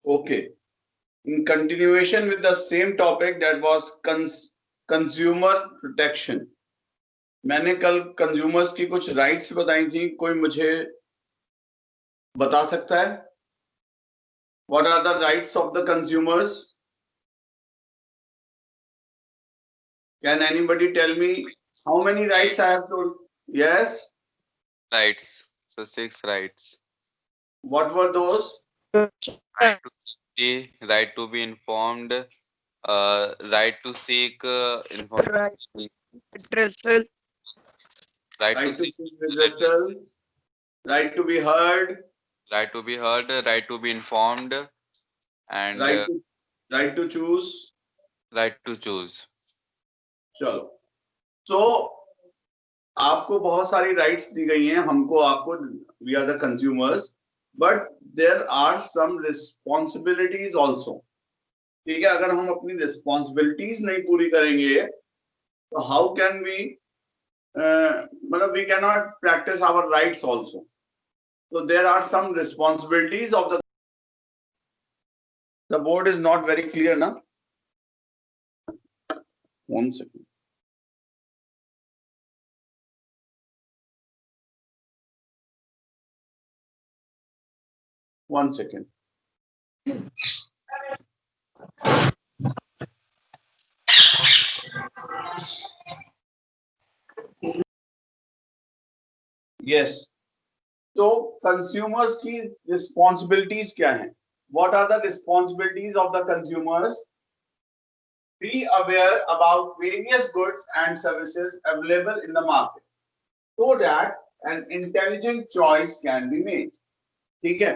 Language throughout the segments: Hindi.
Okay. In continuation with the same topic, that was consumer protection. मैंने कल कंज्यूमर्स की कुछ राइट्स बताई थी, कोई मुझे बता सकता है? What are the rights of the consumers? Can anybody tell me how many rights I have told? Yes. Rights. So 6 rights. What were those? Right to be informed, right to seek information, Redressal, right Right to to seek seek redressal, right to be heard, right to be heard, right to be informed, and right to choose. right to choose. चलो, तो आपको बहुत सारी राइट्स दी गई हैं, हमको आपको, we are the consumers, but there are some responsibilities also. ठीक है, अगर हम अपनी रिस्पॉन्सिबिलिटीज नहीं पूरी करेंगे तो हाउ कैन वी, मतलब we can not practice our rights also. तो there are some responsibilities of the board is not very clear ना. One second. One second. Yes. So consumers की responsibilities क्या हैं? What are the responsibilities of the consumers? Be aware about various goods and services available in the market, so that an intelligent choice can be made. ठीक है,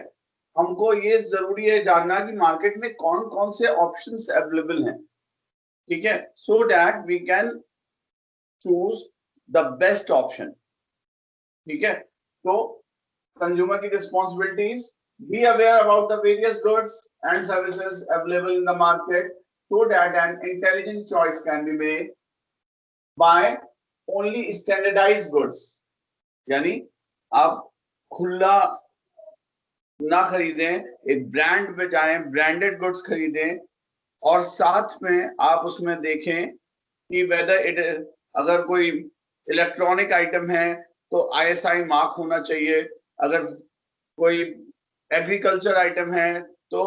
हमको ये जरूरी है जानना कि मार्केट में कौन कौन से ऑप्शंस अवेलेबल हैं. ठीक है, so that we can choose the best option. ठीक है, तो consumer की responsibilities: be aware about the various goods and services available in the market, so that an intelligent choice can be made. Buy only standardized goods, यानी आप खुला ना खरीदें, एक ब्रांड पे जाएं, ब्रांडेड गुड्स खरीदें, और साथ में आप उसमें देखें कि वेदर इट, अगर कोई इलेक्ट्रॉनिक आइटम है तो ISI मार्क होना चाहिए, अगर कोई एग्रीकल्चर आइटम है तो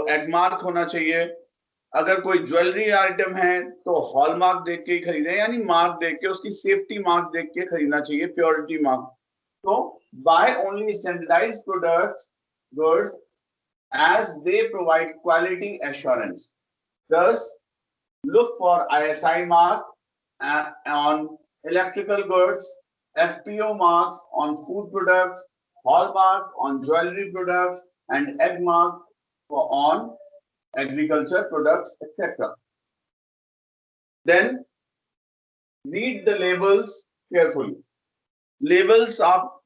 एगमार्क होना चाहिए, अगर कोई ज्वेलरी आइटम है तो हॉलमार्क देख के ही खरीदें, यानी मार्क देख के, उसकी सेफ्टी मार्क देख के खरीदना चाहिए, प्योरिटी मार्क. तो buy only standardized products, goods, as they provide quality assurance. Thus, look for ISI mark on electrical goods, FPO marks on food products, hallmark on jewelry products, and egg mark on agriculture products, etc. Then read the labels carefully. Labels, आप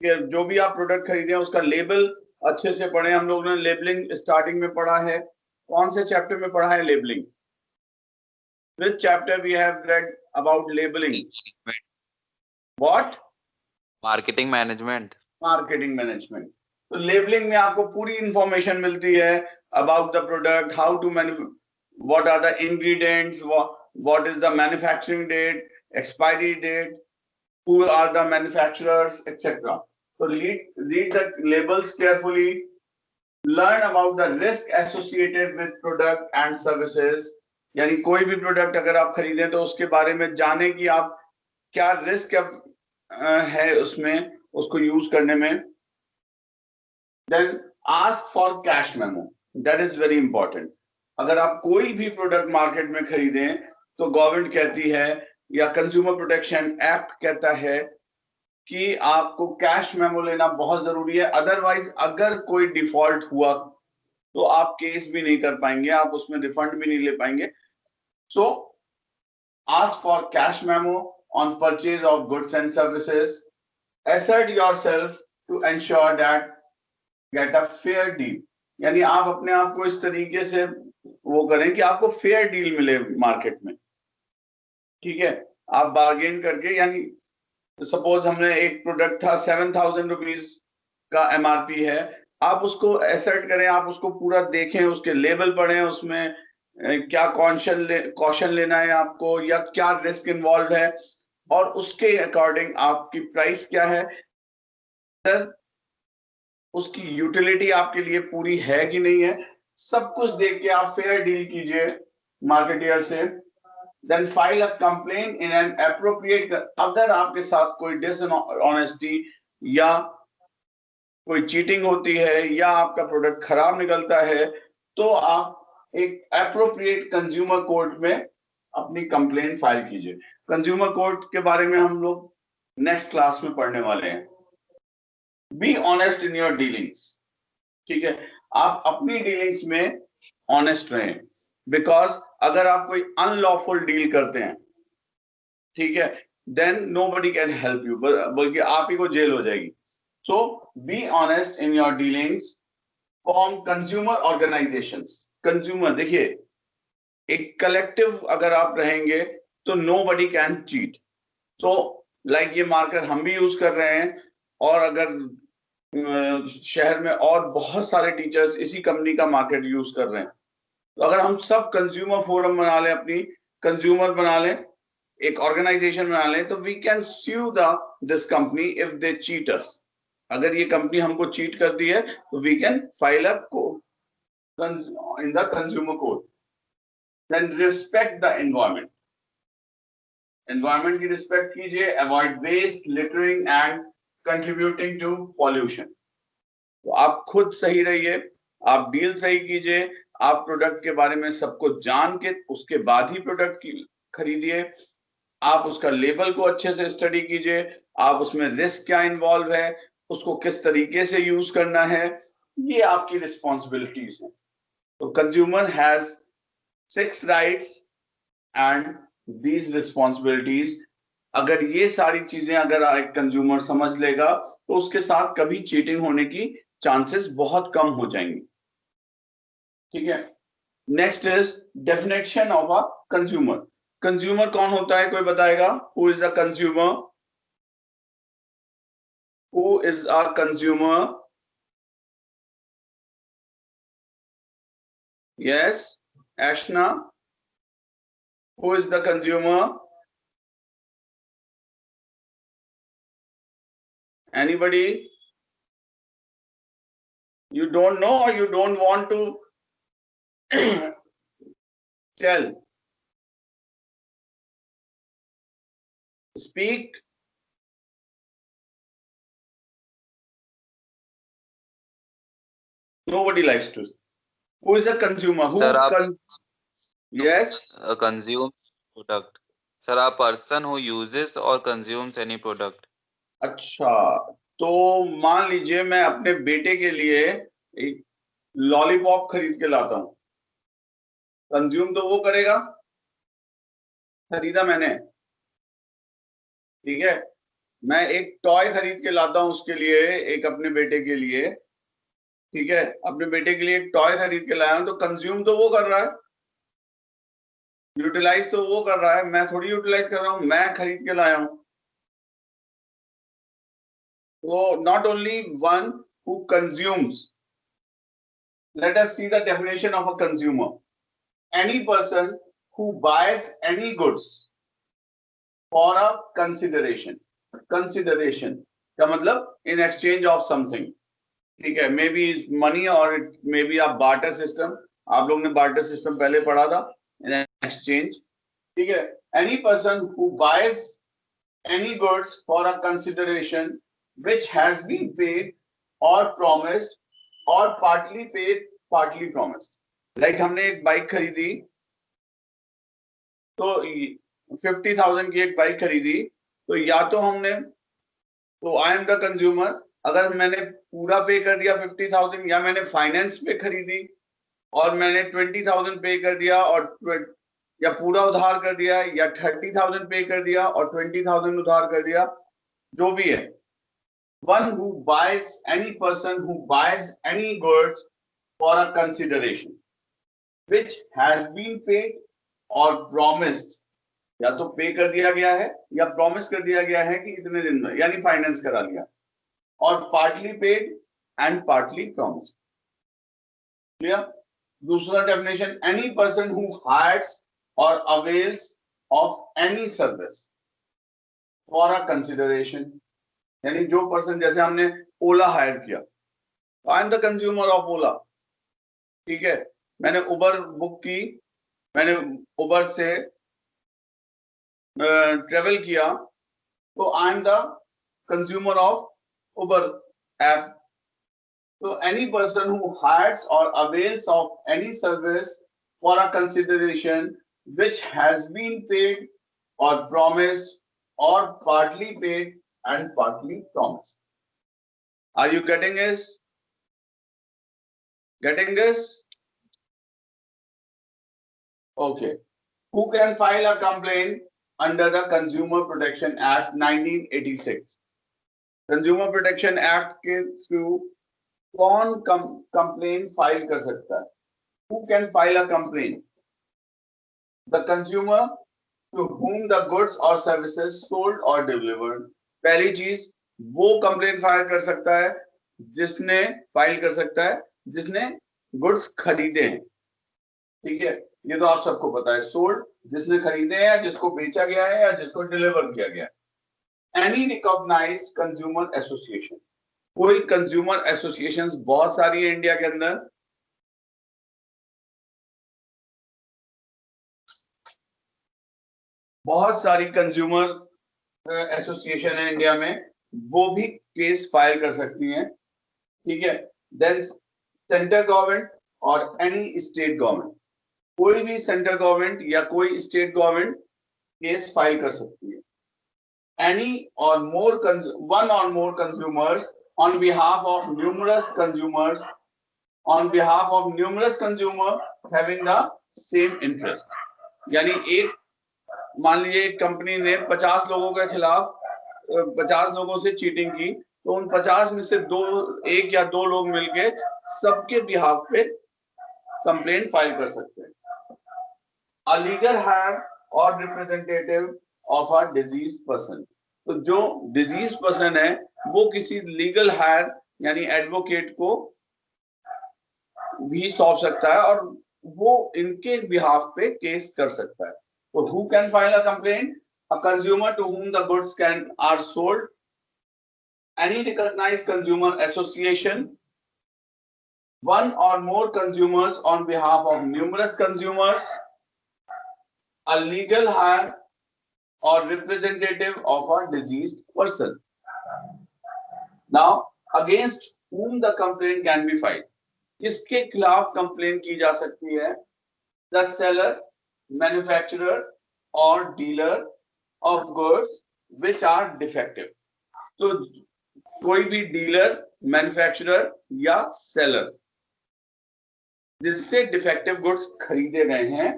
जो भी आप प्रोडक्ट खरीदे उसका लेबल अच्छे से पढ़ें. हम लोगों ने लेबलिंग स्टार्टिंग में पढ़ा है. कौन से चैप्टर में पढ़ा है labelling? Which chapter we have read about labeling? What? Marketing management. Marketing management. तो लेबलिंग में आपको पूरी इंफॉर्मेशन मिलती है about the product, how to what are the ingredients, what is the manufacturing date, expiry date, who are the manufacturers, etc. So read the labels carefully. Learn about the risk associated with product and services. यानी कोई भी प्रोडक्ट अगर आप खरीदें तो उसके बारे में जाने कि आप क्या रिस्क है उसमें, उसको यूज करने में. Then ask for cash memo. That is very important. अगर आप कोई भी प्रोडक्ट मार्केट में खरीदें तो गवर्नमेंट कहती है या कंज्यूमर प्रोटेक्शन एक्ट कहता है कि आपको कैश मेमो लेना बहुत जरूरी है. अदरवाइज अगर कोई डिफॉल्ट हुआ तो आप केस भी नहीं कर पाएंगे, आप उसमें रिफंड भी नहीं ले पाएंगे. So ask for cash memo on purchase of goods and services. Assert yourself to ensure that get a fair deal. यानी आप अपने आप को इस तरीके से वो करें कि आपको फेयर डील मिले मार्केट में. ठीक है, आप बार्गेन करके, यानी सपोज हमने एक प्रोडक्ट था 7,000 रुपीज का MRP है, आप उसको एसर्ट करें, आप उसको पूरा देखें, उसके लेबल पढ़ें, उसमें क्या कॉशन लेना है आपको या क्या रिस्क इन्वॉल्व है, और उसके अकॉर्डिंग आपकी प्राइस क्या है, सर उसकी यूटिलिटी आपके लिए पूरी है कि नहीं है, सब कुछ देख के आप फेयर डील कीजिए मार्केटियर से। Then file a complaint in an appropriate. अगर आपके साथ कोई डिसऑनेस्टी या कोई चीटिंग होती है या आपका प्रोडक्ट खराब निकलता है, तो आप एक एप्रोप्रिएट कंज्यूमर कोर्ट में अपनी कंप्लेंट फाइल कीजिए। कंज्यूमर कोर्ट के बारे में हम लोग नेक्स्ट क्लास में पढ़ने वाले हैं। B honest in your dealings, ठीक है, आप अपनी डीलिंग्स में ऑनेस्ट रहें, बिकॉज अगर आप कोई अनलॉफुल डील करते हैं, ठीक है, then nobody can help you, बल्कि आप ही को जेल हो जाएगी। So be honest in your dealings, form consumer organisations. Consumer देखिए, एक कलेक्टिव अगर आप रहेंगे तो नोबडी कैन चीट। तो लाइक ये मार्कर हम भी यूज कर रहे हैं, और अगर शहर में और बहुत सारे टीचर्स इसी कंपनी का मार्केट यूज कर रहे हैं, तो अगर हम सब कंज्यूमर फोरम बना लें, अपनी कंज्यूमर बना लें, एक ऑर्गेनाइजेशन बना लें, तो we can sue this company if they cheat us. अगर ये कंपनी हमको चीट करती है तो we can file a in the consumer court. Then respect the environment, environment की रिस्पेक्ट कीजिए, avoid waste, littering and contributing to pollution. तो आप खुद सही रहिए, आप डील सही कीजिए, आप प्रोडक्ट के बारे में सब कुछ जान के उसके बाद ही प्रोडक्ट की खरीदिए, आप उसका लेबल को अच्छे से स्टडी कीजिए, आप उसमें रिस्क क्या इन्वॉल्व है, उसको किस तरीके से यूज करना है, ये आपकी रिस्पॉन्सिबिलिटीज है। तो consumer has 6 rights and these responsibilities. अगर ये सारी चीजें अगर एक कंज्यूमर समझ लेगा तो उसके साथ कभी चीटिंग होने की चांसेस बहुत कम हो जाएंगे, ठीक है। Next is definition of a consumer. Consumer कौन होता है, कोई बताएगा? Who is a consumer? Who is a consumer? Yes, Eshna, who is the consumer? Anybody? You don't know or you don't want to tell? Speak. Nobody likes to. Who is a consumer? Who Sir, yes? consumes product. Sir, a person who uses or consumes any product. अच्छा, तो मान लीजिए मैं अपने बेटे के लिए एक लॉलीपॉप खरीद के लाता हूँ, कंज्यूम तो वो करेगा, खरीदा मैंने, ठीक है। मैं एक टॉय खरीद के लाता हूँ उसके लिए, एक अपने बेटे के लिए, ठीक है, अपने बेटे के लिए एक टॉय खरीद के लाया हूँ, तो कंज्यूम तो वो कर रहा है, यूटिलाइज तो वो कर रहा है, मैं थोड़ी यूटिलाइज कर रहा हूँ, मैं खरीद के लाया हूँ। So not only one who consumes. Let us see the definition of a consumer. Any person who buys any goods for a consideration. Consideration का मतलब in exchange of something. ठीक है, मे बी मनी और मे बी आप बार्टर सिस्टम, आप लोग ने बार्टर सिस्टम पहले पढ़ा था, इन एक्सचेंज, ठीक है। Any person who buys any goods for a consideration which has been paid or promised or partly paid, partly promised. Like हमने एक बाइक खरीदी, तो 50,000 की एक बाइक खरीदी, तो या तो हमने, तो आई एम द कंज्यूमर, अगर मैंने पूरा पे कर दिया 50,000, या मैंने फाइनेंस पे खरीदी और मैंने 20,000 पे कर दिया, और या पूरा उधार कर दिया, या 30,000 पे कर दिया और 20,000 उधार कर दिया, जो भी है। One who buys, any person who buys any goods for a consideration which has been paid or promised, या तो पे कर दिया गया है या प्रॉमिस कर दिया गया है कि इतने दिन में, यानी फाइनेंस करा लिया, और partly paid and partly promised. Clear? दूसरा definition, any person who hires or avails of any service for a consideration. यानी जो person, जैसे हमने ओला हायर किया, I am the consumer of Ola, ठीक है, मैंने उबर बुक की, मैंने उबर से ट्रेवल किया, तो आई am the consumer of Uber app. So any person who hires or avails of any service for a consideration which has been paid or promised or partly paid and partly promised. Are you getting this? Getting this? Okay. Who can file a complaint under the Consumer Protection Act 1986? Consumer Protection Act के through कौन कंप्लेन फाइल कर सकता है? Who can file a complaint? The consumer to whom the goods or services sold or delivered. पहली चीज, वो कंप्लेन फाइल कर सकता है जिसने गुड्स खरीदे हैं. ठीक है, ये तो आप सबको पता है. सोल्ड जिसने खरीदे हैं, जिसको बेचा गया है या जिसको डिलीवर किया गया है. Any recognised consumer association. कोई कंज्यूमर एसोसिएशंस बहुत सारी है इंडिया के अंदर. बहुत सारी कंज्यूमर एसोसिएशन है इंडिया में, वो भी केस फाइल कर सकती हैं. ठीक है. देन सेंट्रल गवर्नमेंट और एनी स्टेट गवर्नमेंट, कोई भी सेंट्रल गवर्नमेंट या कोई स्टेट गवर्नमेंट केस फाइल कर सकती है. एनी और more one or more consumers on behalf of numerous consumers, on behalf of numerous consumer having the same interest. यानी एक, मान लीजिए एक कंपनी ने 50 लोगों के खिलाफ 50 लोगों से चीटिंग की, तो उन 50 में से एक या दो लोग मिलके सबके बिहाफ पे कंप्लेंट फाइल कर सकते हैं. A legal heir or representative of a deceased person. तो जो डिजीज पर्सन है वो किसी लीगल हायर यानी एडवोकेट को भी सौंप सकता है और वो इनके बिहाफ पे केस कर सकता है. तो who can file a complaint? A consumer to whom the goods are sold, any recognised consumer association, one or more consumers on behalf of numerous consumers, a legal heir or representative of a deceased person. Now, against whom the complaint can be filed? किसके खिलाफ कंप्लेंट की जा सकती है? The seller, manufacturer or dealer of goods which are defective. तो कोई भी डीलर, मैन्युफैक्चरर या सेलर जिससे डिफेक्टिव गुड्स खरीदे गए हैं.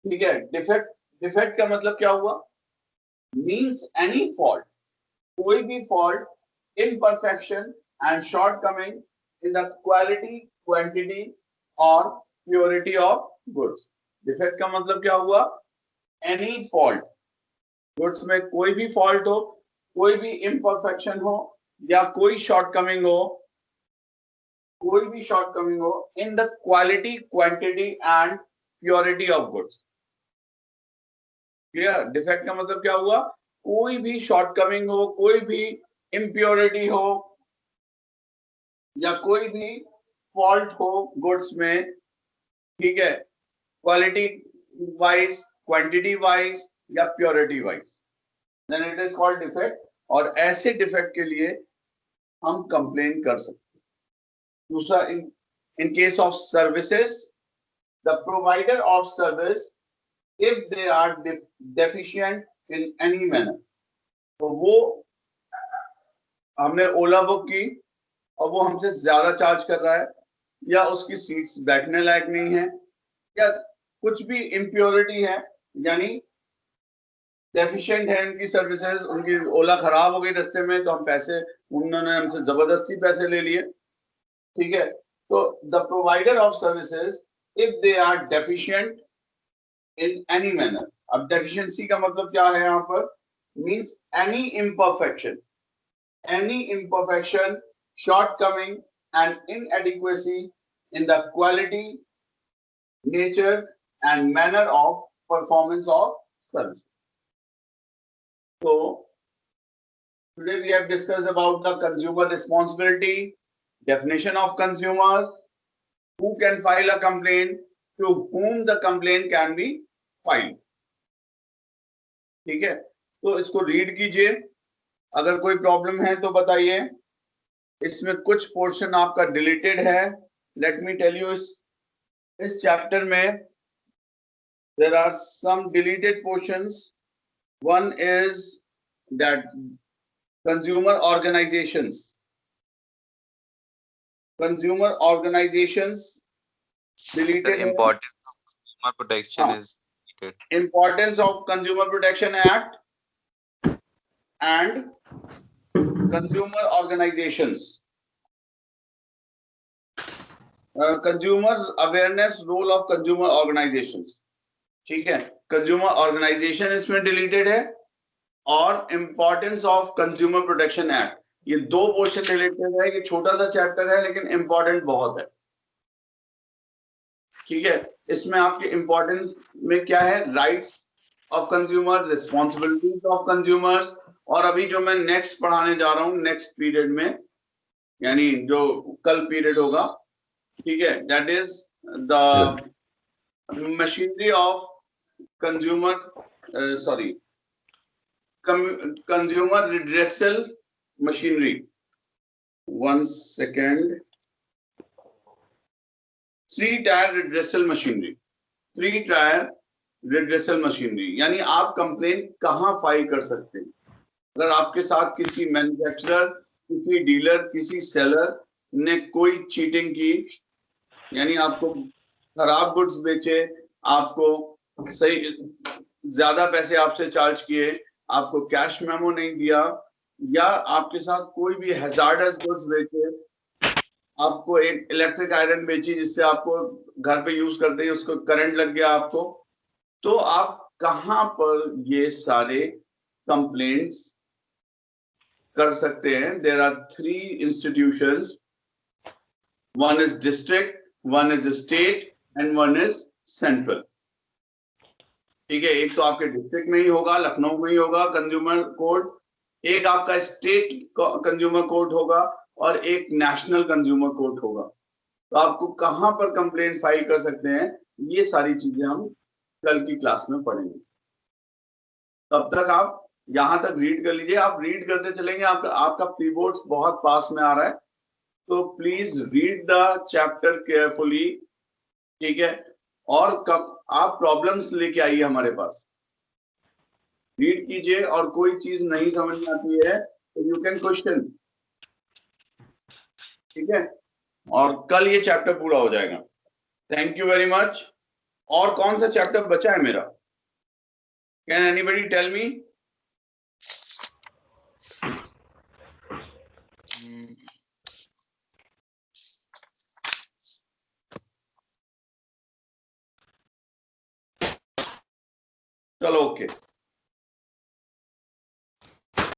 ठीक है. डिफेक्ट का मतलब क्या हुआ? Means any fault, कोई भी fault, imperfection and shortcoming in the quality, quantity or purity of goods. Defect का मतलब क्या हुआ? Any fault, goods में कोई भी fault हो, कोई भी imperfection हो या कोई shortcoming हो in the quality, quantity and purity of goods. Clear? Defect का मतलब क्या हुआ? कोई भी शॉर्टकमिंग हो, कोई भी इम्प्योरिटी हो या कोई भी फॉल्ट हो गुड्स में. ठीक है. क्वालिटी वाइज, क्वांटिटी वाइज या purity wise, then it is called defect. और ऐसे डिफेक्ट के लिए हम कंप्लेन कर सकते हैं. दूसरा, in case of services, the provider of service if they are deficient in any manner. तो वो, हमने ओला बुक की और वो हमसे ज्यादा चार्ज कर रहा है, या उसकी सीट्स बैठने लायक नहीं है, या कुछ भी इम्प्योरिटी है, यानी डेफिशिएंट है उनकी सर्विसेज, उनकी ओला खराब हो गई रास्ते में, तो उन्होंने हमसे जबरदस्ती पैसे ले लिए. ठीक है. तो the provider of services if they are deficient in any manner. अब deficiency का मतलब क्या है यहाँ पर? Means any imperfection, shortcoming and inadequacy in the quality, nature, and manner of performance of service. So today we have discussed about the consumer responsibility, definition of consumer, who can file a complaint, to whom the complaint can be filed. ठीक है, तो इसको रीड कीजिए, अगर कोई प्रॉब्लम है तो बताइए। इसमें कुछ पोर्शन आपका डिलीटेड है, लेट मी टेल यू। इस चैप्टर में there are some deleted portions. One is that consumer organizations deleted Sir, है। importance of consumer protection हाँ, is deleted. Importance of Consumer Protection Act and consumer organizations. Consumer awareness role of consumer organizations. ठीक है, कंज्यूमर ऑर्गेनाइजेशन इसमें डिलीटेड है और importance of consumer protection act, ये दो पोर्शन डिलीटेड है। ये छोटा सा चैप्टर है लेकिन इंपॉर्टेंट बहुत है। ठीक है, इसमें आपके इंपॉर्टेंस में क्या है, rights of consumer, responsibilities of consumers, और अभी जो मैं नेक्स्ट पढ़ाने जा रहा हूँ नेक्स्ट पीरियड में, यानी जो कल पीरियड होगा, ठीक है, that is the machinery of consumer consumer redressal machinery. 1 second. 3-tier redressal machinery, 3-tier redressal machinery, यानी आप कंप्लेन कहाँ फाइल कर सकते हैं। अगर आपके साथ किसी मैन्युफैक्चरर, किसी डीलर, किसी सेलर ने कोई चीटिंग की, यानी आपको खराब गुड्स बेचे, आपको सही ज्यादा पैसे आपसे चार्ज किए, आपको कैश मेमो नहीं दिया, या आपके साथ कोई भी हैजार्डस गुड्स बेचे, आपको एक इलेक्ट्रिक आयरन बेची जिससे आपको घर पे यूज करते ही उसको करंट लग गया आपको, तो आप कहां पर ये सारे कंप्लेंट्स कर सकते हैं। There are 3 institutions, one is district, one is state and one is central. ठीक है, एक तो आपके डिस्ट्रिक्ट में ही होगा, लखनऊ में ही होगा कंज्यूमर कोर्ट, एक आपका स्टेट कंज्यूमर कोर्ट होगा और एक नेशनल कंज्यूमर कोर्ट होगा। तो आपको कहां पर कंप्लेंट फाइल कर सकते हैं, ये सारी चीजें हम कल की क्लास में पढ़ेंगे। तब तक आप यहां तक रीड कर लीजिए, आप रीड करते चलेंगे, आपका प्रीबोर्ड्स बहुत पास में आ रहा है, तो please read the chapter carefully. ठीक है, और आप प्रॉब्लम्स लेके आइए हमारे पास, रीड कीजिए, और कोई चीज नहीं समझ में आती है तो यू कैन क्वेश्चन। ठीक है, और कल ये चैप्टर पूरा हो जाएगा। Thank you very much. और कौन सा चैप्टर बचा है मेरा, कैन एनीबडी टेल मी? चलो ओके।